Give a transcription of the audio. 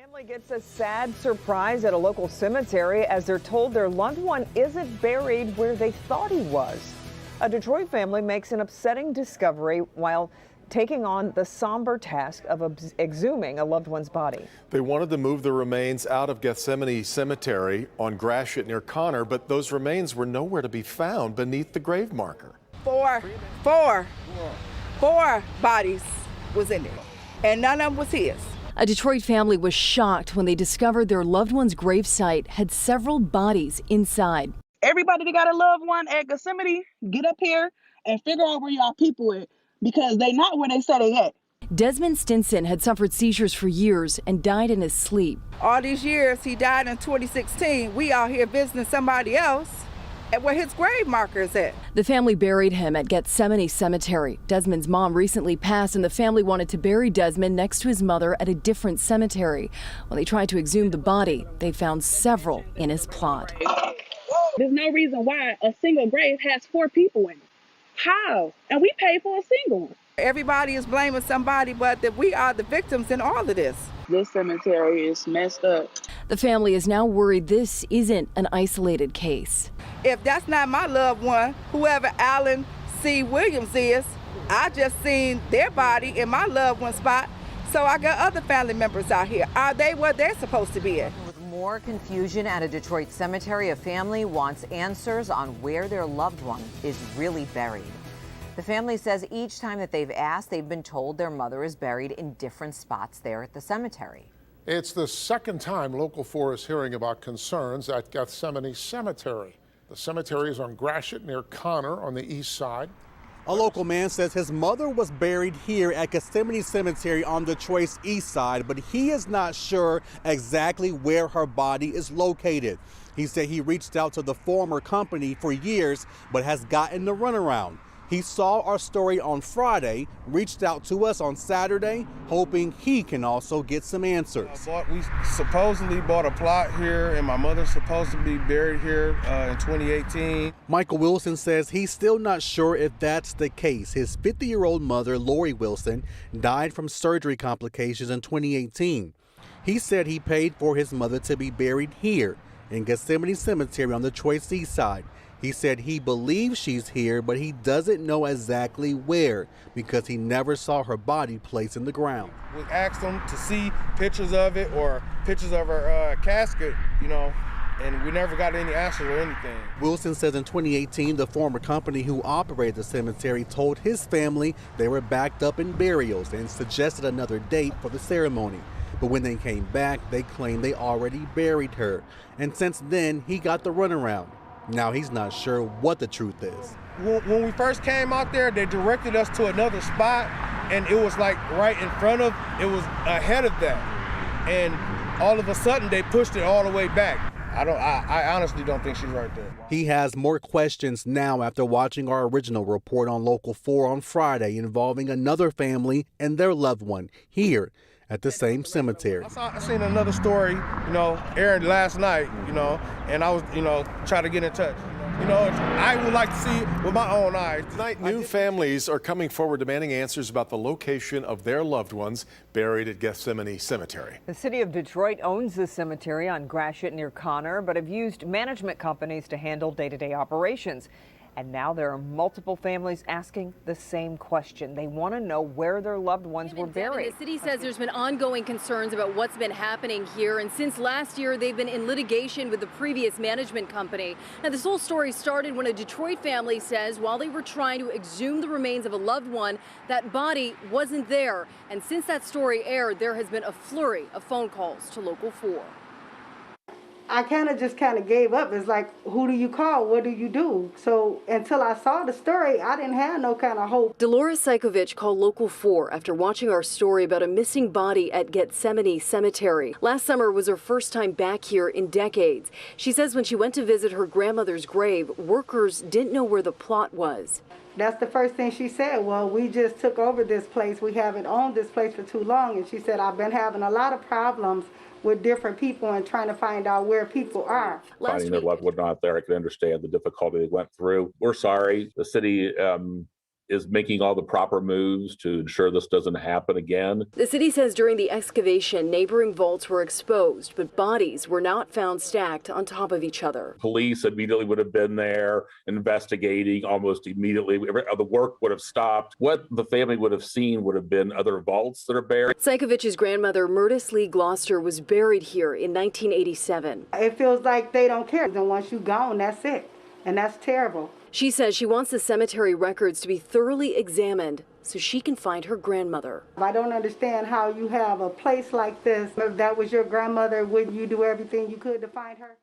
Family gets a sad surprise at a local cemetery as they're told their loved one isn't buried where they thought he was. A Detroit family makes an upsetting discovery while taking on the somber task of exhuming a loved one's body. They wanted to move the remains out of Gethsemane Cemetery on Gratiot near Connor, but those remains were nowhere to be found beneath the grave marker. Four bodies was in there, and none of them was his. A Detroit family was shocked when they discovered their loved one's gravesite had several bodies inside. Everybody that got a loved one at Gethsemane, get up here and figure out where y'all people at, because they not where they said they at. Desmond Stinson had suffered seizures for years and died in his sleep. All these years, he died in 2016. We out here visiting somebody else at where his grave marker is at. The family buried him at Gethsemane Cemetery. Desmond's mom recently passed, and the family wanted to bury Desmond next to his mother at a different cemetery. When they tried to exhume the body, they found several in his plot. There's no reason why a single grave has 4 people in it. How? And we paid for a single one. Everybody is blaming somebody, but that we are the victims in all of this. This cemetery is messed up. The family is now worried this isn't an isolated case. If that's not my loved one, whoever Alan C. Williams is, I just seen their body in my loved one's spot. So I got other family members out here. Are they where they're supposed to be at? With more confusion at a Detroit cemetery, a family wants answers on where their loved one is really buried. The family says each time that they've asked, they've been told their mother is buried in different spots there at the cemetery. It's the second time Local 4 is hearing about concerns at Gethsemane Cemetery. The cemetery is on Gratiot near Connor on the east side. A local man says his mother was buried here at Gethsemane Cemetery on Detroit's east side, but he is not sure exactly where her body is located. He said he reached out to the former company for years, but has gotten the runaround. He saw our story on Friday, reached out to us on Saturday, hoping he can also get some answers. We supposedly bought a plot here, and my mother's supposed to be buried here in 2018. Michael Wilson says he's still not sure if that's the case. His 50-year-old mother, Lori Wilson, died from surgery complications in 2018. He said he paid for his mother to be buried here in Gethsemane Cemetery on the Detroit's east side. He said he believes she's here, but he doesn't know exactly where because he never saw her body placed in the ground. We asked them to see pictures of it or pictures of her casket, and we never got any answers or anything. Wilson says in 2018, the former company who operated the cemetery told his family they were backed up in burials and suggested another date for the ceremony. But when they came back, they claimed they already buried her. And since then, he got the runaround. Now he's not sure what the truth is. When we first came out there, they directed us to another spot, and it was like right in front of, it was ahead of that. And all of a sudden, they pushed it all the way back. I honestly don't think she's right there. He has more questions now after watching our original report on Local 4 on Friday involving another family and their loved one here at the same cemetery. I seen another story, aired last night, and I was, trying to get in touch. I would like to see it with my own eyes. Tonight, new families are coming forward demanding answers about the location of their loved ones buried at Gethsemane Cemetery. The city of Detroit owns the cemetery on Gratiot near Connor, but have used management companies to handle day-to-day operations. And now there are multiple families asking the same question. They want to know where their loved ones were buried. The city says there's been ongoing concerns about what's been happening here. And since last year, they've been in litigation with the previous management company. Now, this whole story started when a Detroit family says while they were trying to exhume the remains of a loved one, that body wasn't there. And since that story aired, there has been a flurry of phone calls to Local 4. I kind of gave up. It's like, who do you call? What do you do? So until I saw the story, I didn't have no kind of hope. Dolores Saikovich called Local 4 after watching our story about a missing body at Gethsemane Cemetery. Last summer was her first time back here in decades. She says when she went to visit her grandmother's grave, workers didn't know where the plot was. That's the first thing she said. Well, we just took over this place. We haven't owned this place for too long. And she said, I've been having a lot of problems with different people and trying to find out where people are. Finding their loved one not there, I can understand the difficulty they went through. We're sorry. The city is making all the proper moves to ensure this doesn't happen again. The city says during the excavation, neighboring vaults were exposed, but bodies were not found stacked on top of each other. Police immediately would have been there investigating almost immediately. The work would have stopped. What the family would have seen would have been other vaults that are buried. Psychovich's grandmother, Myrtis Lee Gloucester, was buried here in 1987. It feels like they don't care. And once you're gone, that's it. And that's terrible. She says she wants the cemetery records to be thoroughly examined so she can find her grandmother. I don't understand how you have a place like this. If that was your grandmother, wouldn't you do everything you could to find her?